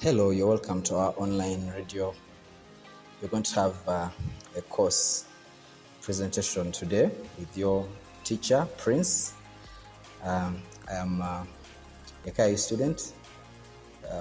Hello, you're welcome to our online radio. We're going to have a course presentation today with your teacher, Prince. I am a KU student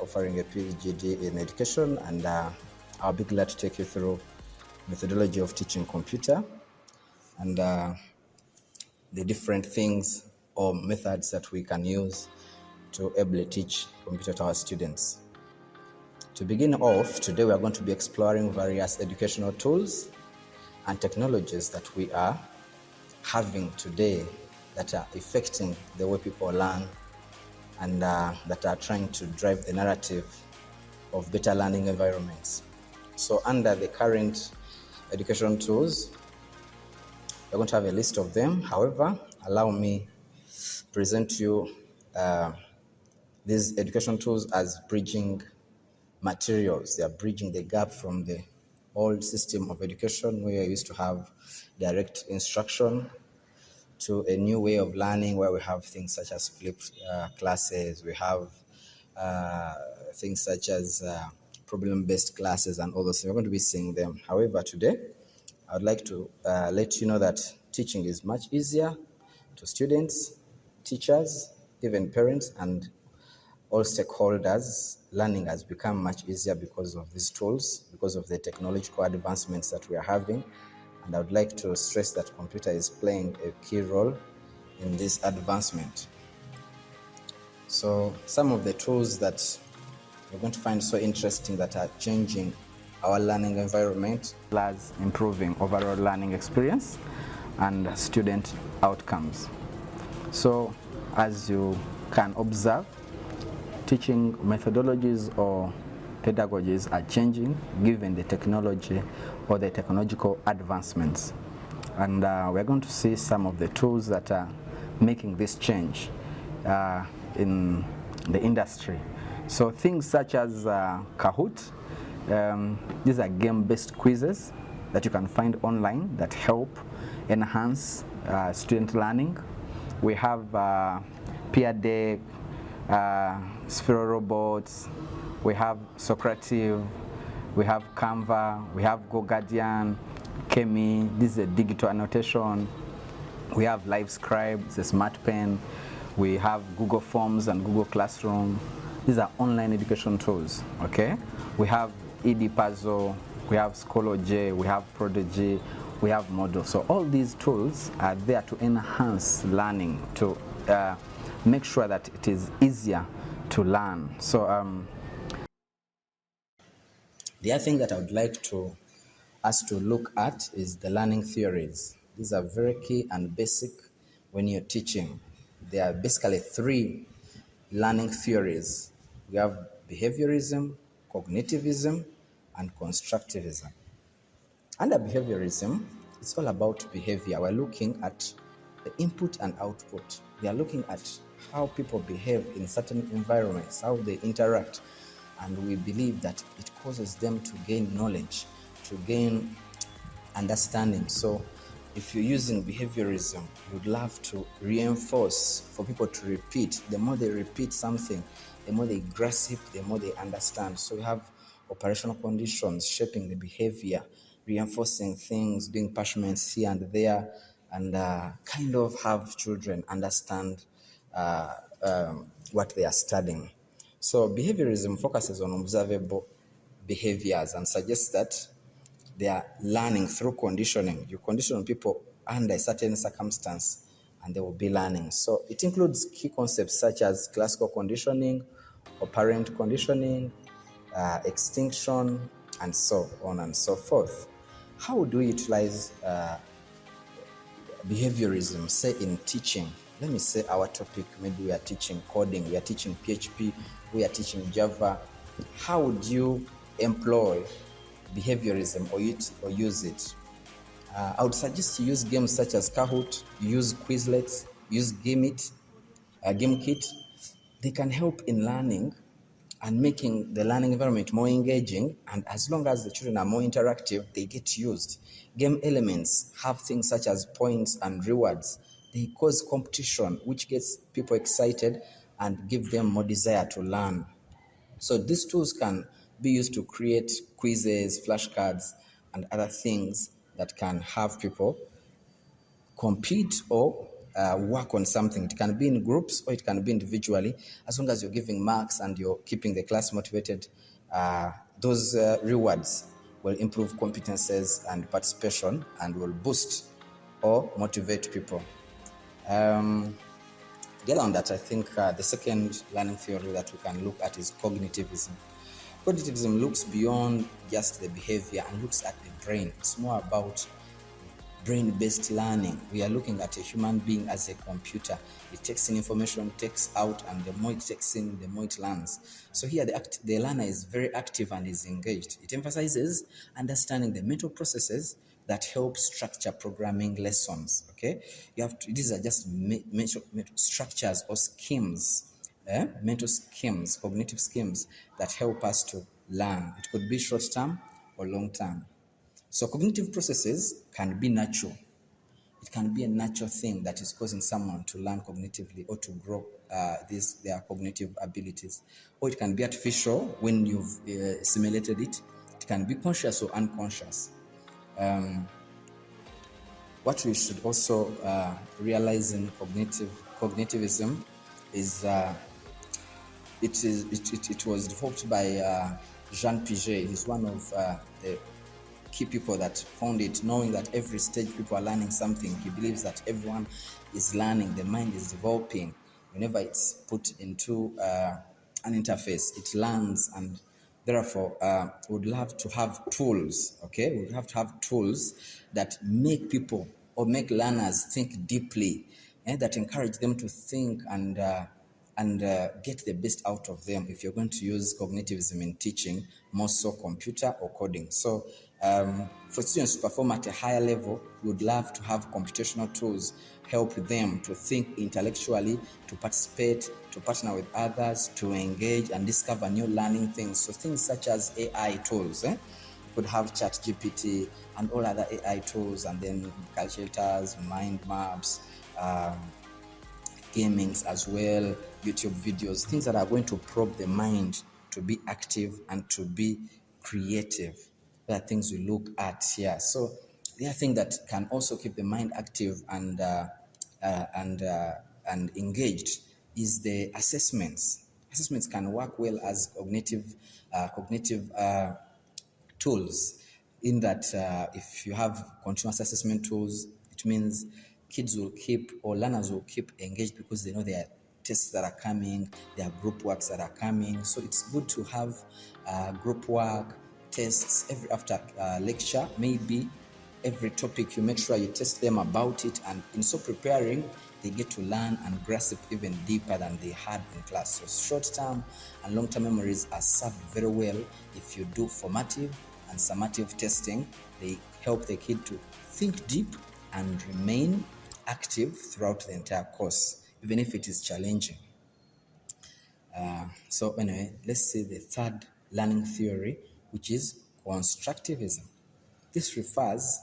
offering a PhD in education, and I'll be glad to take you through methodology of teaching computer and the different things or methods that we can use to ably teach computer to our students. To begin off, today we are going to be exploring various educational tools and technologies that we are having today that are affecting the way people learn and that are trying to drive the narrative of better learning environments. So under the current education tools, we're going to have a list of them. However, allow me to present to you these education tools as bridging materials. They are bridging the gap from the old system of education where we used to have direct instruction to a new way of learning where we have things such as flipped classes, we have things such as problem-based classes and all those things. We're going to be seeing them. However, today, I would like to let you know that teaching is much easier to students, teachers, even parents, and all stakeholders. Learning has become much easier because of these tools, because of the technological advancements that we are having. And I would like to stress that computer is playing a key role in this advancement. So some of the tools that you're going to find so interesting that are changing our learning environment, plus improving overall learning experience and student outcomes. So as you can observe, teaching methodologies or pedagogies are changing given the technology or the technological advancements. And we're going to see some of the tools that are making this change in the industry. So things such as Kahoot, these are game-based quizzes that you can find online that help enhance student learning. We have Peer Deck, Sphero Robots, we have Socrative, we have Canva, we have GoGuardian, Kemi, this is a digital annotation, we have LiveScribe, it's a smart pen, we have Google Forms and Google Classroom. These are online education tools, okay? We have EdPuzzle, we have Schoology, we have Prodigy, we have Moodle. So all these tools are there to enhance learning, to make sure that it is easier to learn. So the other thing that I would like us to look at is the learning theories. These are very key and basic when you're teaching. There are basically three learning theories. We have behaviorism, cognitivism, and constructivism. Under behaviorism, it's all about behavior. We're looking at the input and output. We are looking at how people behave in certain environments, how they interact, and we believe that it causes them to gain knowledge, to gain understanding. So if you're using behaviorism, you'd love to reinforce for people to repeat. The more they repeat something, the more they grasp it, the more they understand. So we have operational conditions shaping the behavior, reinforcing things, doing punishments here and there, and kind of have children understand what they are studying. So behaviorism focuses on observable behaviors and suggests that they are learning through conditioning. You condition people under a certain circumstance and they will be learning. So it includes key concepts such as classical conditioning, operant conditioning, extinction, and so on and so forth. How would we utilize behaviorism, say in teaching? Let me say our topic, maybe we are teaching coding, we are teaching PHP, we are teaching Java. How would you employ behaviorism or use it? I would suggest you use games such as Kahoot, use Quizlets, use GameKit. They can help in learning and making the learning environment more engaging, and as long as the children are more interactive, they get used. Game elements have things such as points and rewards. They cause competition, which gets people excited and give them more desire to learn. So these tools can be used to create quizzes, flashcards, and other things that can have people compete or work on something. It can be in groups or it can be individually. As long as you're giving marks and you're keeping the class motivated, those rewards will improve competences and participation and will boost or motivate people. Together on that, I think the second learning theory that we can look at is cognitivism. Cognitivism looks beyond just the behavior and looks at the brain. It's more about brain-based learning. We are looking at a human being as a computer. It takes in information, takes out, and the more it takes in, the more it learns. So here the learner is very active and is engaged. It emphasizes understanding the mental processes that help structure programming lessons. Okay, these are just mental structures or schemes, mental schemes, cognitive schemes that help us to learn. It could be short-term or long-term. So cognitive processes can be natural. It can be a natural thing that is causing someone to learn cognitively or to grow their cognitive abilities. Or it can be artificial when you've simulated it. It can be conscious or unconscious. What we should also realize in cognitivism is it was developed by Jean Piaget. He's one of the key people that found it, knowing that every stage people are learning something. He believes that everyone is learning, the mind is developing. Whenever it's put into an interface, it learns, and therefore we would love to have tools, okay? We would have to have tools that make people or make learners think deeply, that encourage them to think and get the best out of them if you're going to use cognitivism in teaching, more so computer or coding. So for students to perform at a higher level, we would love to have computational tools help them to think intellectually, to participate, to partner with others, to engage and discover new learning things. So things such as AI tools, could have ChatGPT and all other AI tools, and then calculators, mind maps, gamings as well, YouTube videos, things that are going to probe the mind to be active and to be creative. There are things we look at here. So the other thing that can also keep the mind active and engaged is the assessments. Assessments can work well as cognitive tools, in that if you have continuous assessment tools, it means kids will keep, or learners will keep engaged because they know there are tests that are coming, there are group works that are coming. So it's good to have group work, tests after lecture, maybe every topic you make sure you test them about it, and in so preparing, they get to learn and grasp even deeper than they had in class. So short-term and long-term memories are served very well if you do formative and summative testing. They help the kid to think deep and remain active throughout the entire course, even if it is challenging. So anyway, let's see the third learning theory, which is Constructivism. This refers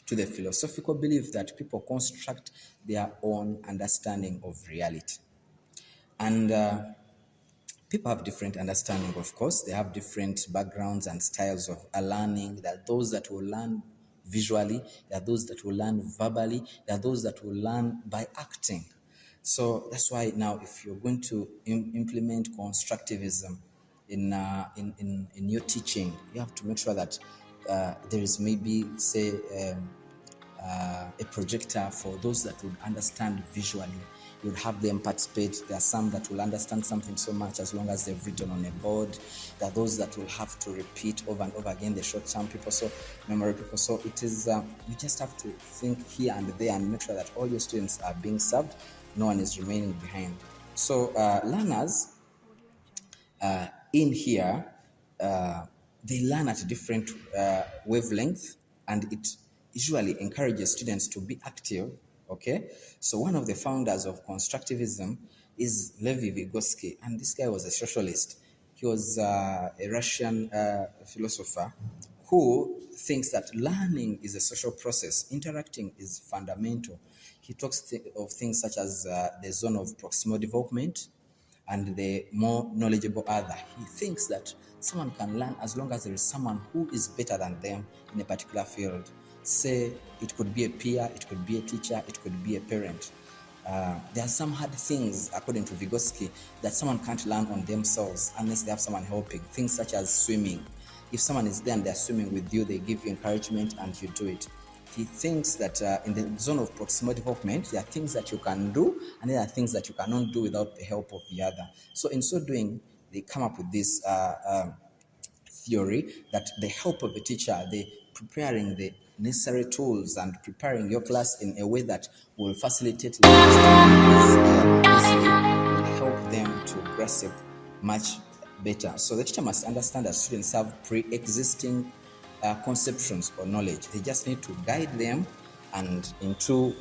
to the philosophical belief that people construct their own understanding of reality. And people have different understanding, of course. They have different backgrounds and styles of learning. There are those that will learn visually. There are those that will learn verbally. There are those that will learn by acting. So that's why now, if you're going to implement constructivism in your teaching, you have to make sure that there is maybe, say, a projector for those that would understand visually. You would have them participate. There are some that will understand something so much as long as they've written on a board. There are those that will have to repeat over and over again, the short-term people, so memory people. So it is, you just have to think here and there and make sure that all your students are being served. No one is remaining behind. So learners in here, they learn at a different wavelength, and it usually encourages students to be active, okay? So one of the founders of Constructivism is Levi Vygotsky, and this guy was a socialist. He was a Russian philosopher who thinks that learning is a social process. Interacting is fundamental. He talks of things such as the zone of proximal development, and the more knowledgeable other. He thinks that someone can learn as long as there is someone who is better than them in a particular field. Say it could be a peer, it could be a teacher, it could be a parent. There are some hard things, according to Vygotsky, that someone can't learn on themselves unless they have someone helping. Things such as swimming. If someone is there and they're swimming with you, they give you encouragement and you do it. He thinks that in the zone of proximal development, there are things that you can do and there are things that you cannot do without the help of the other. So in so doing, they come up with this theory that the help of a teacher, the preparing the necessary tools and preparing your class in a way that will facilitate learning will help them to grasp much better. So the teacher must understand that students have pre-existing conceptions or knowledge. They just need to guide them and into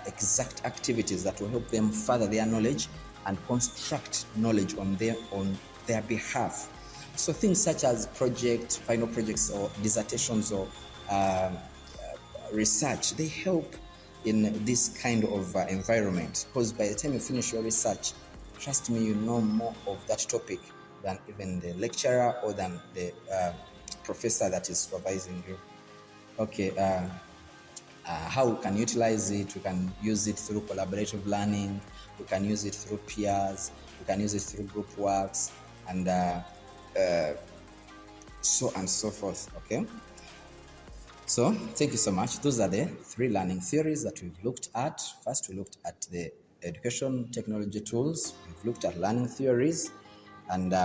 exact activities that will help them further their knowledge and construct knowledge on their behalf. So things such as final projects or dissertations or research, they help in this kind of environment, because by the time you finish your research, trust me, you know more of that topic than even the lecturer or than the professor that is supervising you. Okay, how we can utilize it? We can use it through collaborative learning, we can use it through peers, we can use it through group works, and so on and so forth. Okay, so thank you so much. Those are the 3 learning theories that we've looked at. First, we looked at the education technology tools. We've looked at learning theories, and